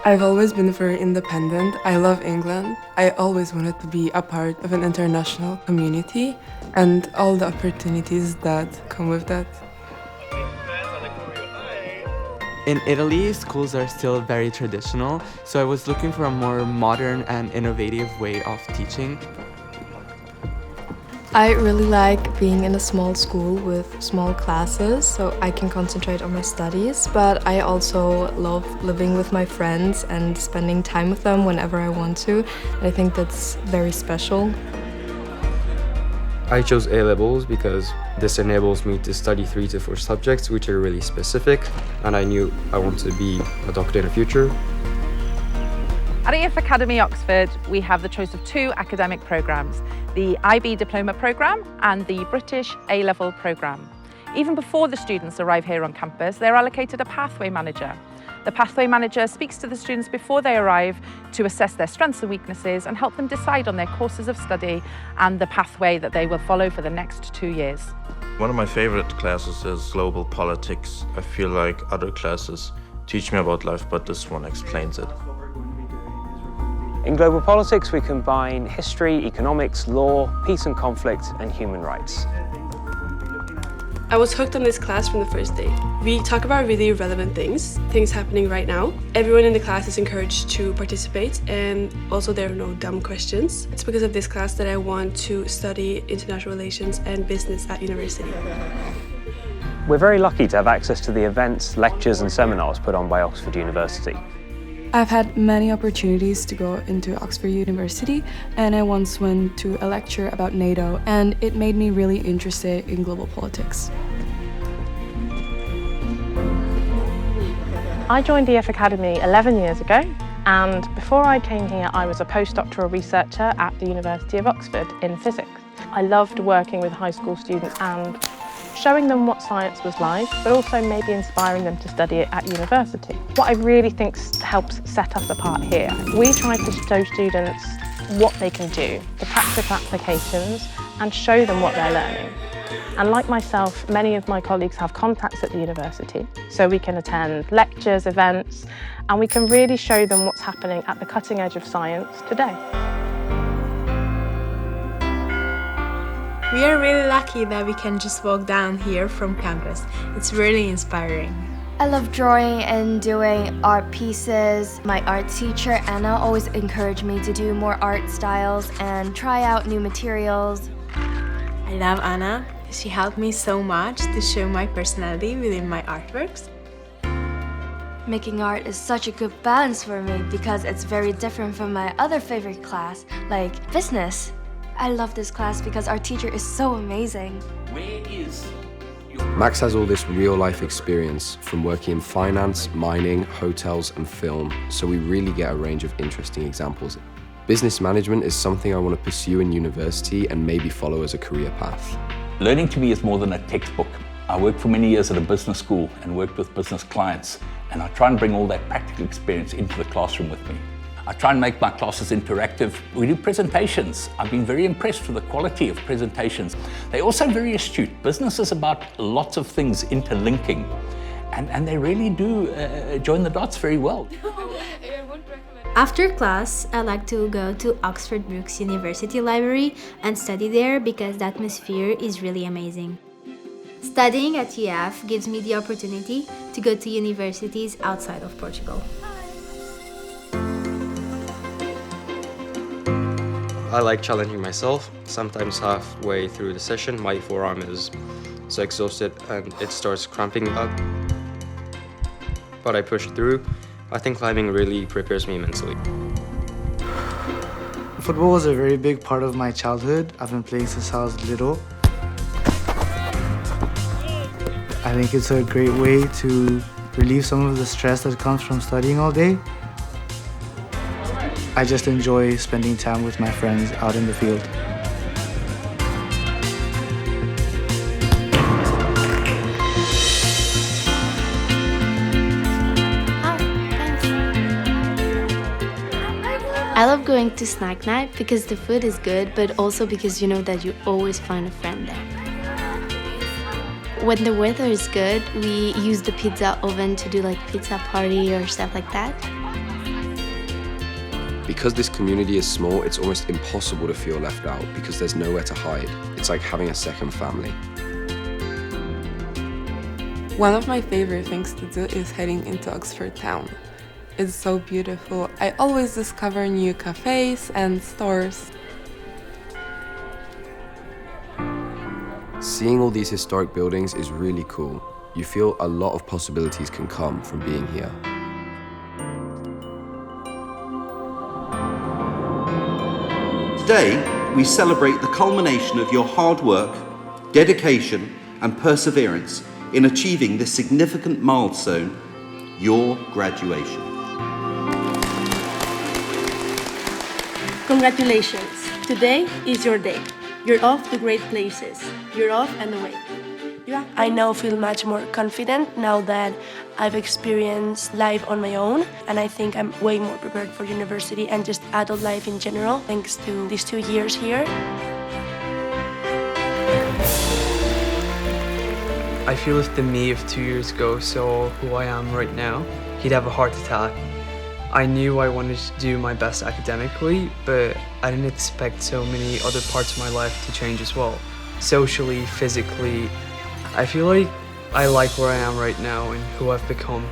I've always been very independent. I love England. I always wanted to be a part of an international community and all the opportunities that come with that. In Italy, schools are still very traditional, so I was looking for a more modern and innovative way of teaching. I really like being in a small school with small classes so I can concentrate on my studies, but I also love living with my friends and spending time with them whenever I want to. And I think that's very special. I chose A-levels because this enables me to study 3 to 4 subjects which are really specific, and I knew I wanted to be a doctor in the future. At EF Academy Oxford, we have the choice of 2 academic programmes, the IB Diploma programme and the British A-Level programme. Even before the students arrive here on campus, they're allocated a pathway manager. The pathway manager speaks to the students before they arrive to assess their strengths and weaknesses and help them decide on their courses of study and the pathway that they will follow for the next 2 years. One of my favourite classes is global politics. I feel like other classes teach me about life, but this one explains it. In global politics, we combine history, economics, law, peace and conflict, and human rights. I was hooked on this class from the first day. We talk about really relevant things happening right now. Everyone in the class is encouraged to participate, and also there are no dumb questions. It's because of this class that I want to study international relations and business at university. We're very lucky to have access to the events, lectures and seminars put on by Oxford University. I've had many opportunities to go into Oxford University, and I once went to a lecture about NATO, and it made me really interested in global politics. I joined EF Academy 11 years ago, and before I came here I was a postdoctoral researcher at the University of Oxford in physics. I loved working with high school students and showing them what science was like, but also maybe inspiring them to study it at university. What I really think helps set us apart here, we try to show students what they can do, the practical applications, and show them what they're learning. And like myself, many of my colleagues have contacts at the university, so we can attend lectures, events, and we can really show them what's happening at the cutting edge of science today. We are really lucky that we can just walk down here from campus. It's really inspiring. I love drawing and doing art pieces. My art teacher, Anna, always encouraged me to do more art styles and try out new materials. I love Anna. She helped me so much to show my personality within my artworks. Making art is such a good balance for me because it's very different from my other favorite class, like business. I love this class because our teacher is so amazing. Max has all this real-life experience from working in finance, mining, hotels and film, so we really get a range of interesting examples. Business management is something I want to pursue in university and maybe follow as a career path. Learning to me is more than a textbook. I worked for many years at a business school and worked with business clients, and I try and bring all that practical experience into the classroom with me. I try and make my classes interactive. We do presentations. I've been very impressed with the quality of presentations. They're also very astute. Business is about lots of things interlinking, and they really do join the dots very well. After class, I like to go to Oxford Brookes University Library and study there because the atmosphere is really amazing. Studying at EF gives me the opportunity to go to universities outside of Portugal. I like challenging myself. Sometimes halfway through the session, my forearm is so exhausted and it starts cramping up. But I push through. I think climbing really prepares me mentally. Football was a very big part of my childhood. I've been playing since I was little. I think it's a great way to relieve some of the stress that comes from studying all day. I just enjoy spending time with my friends out in the field. I love going to snack night because the food is good, but also because you know that you always find a friend there. When the weather is good, we use the pizza oven to do like pizza party or stuff like that. Because this community is small, it's almost impossible to feel left out because there's nowhere to hide. It's like having a second family. One of my favorite things to do is heading into Oxford town. It's so beautiful. I always discover new cafes and stores. Seeing all these historic buildings is really cool. You feel a lot of possibilities can come from being here. Today, we celebrate the culmination of your hard work, dedication, and perseverance in achieving this significant milestone, your graduation. Congratulations! Today is your day. You're off to great places. You're off and away. I now feel much more confident now that I've experienced life on my own, and I think I'm way more prepared for university and just adult life in general thanks to these 2 years here. I feel if the me of 2 years ago saw who I am right now, he'd have a heart attack. I knew I wanted to do my best academically, but I didn't expect so many other parts of my life to change as well. Socially, physically, I feel like I like where I am right now and who I've become.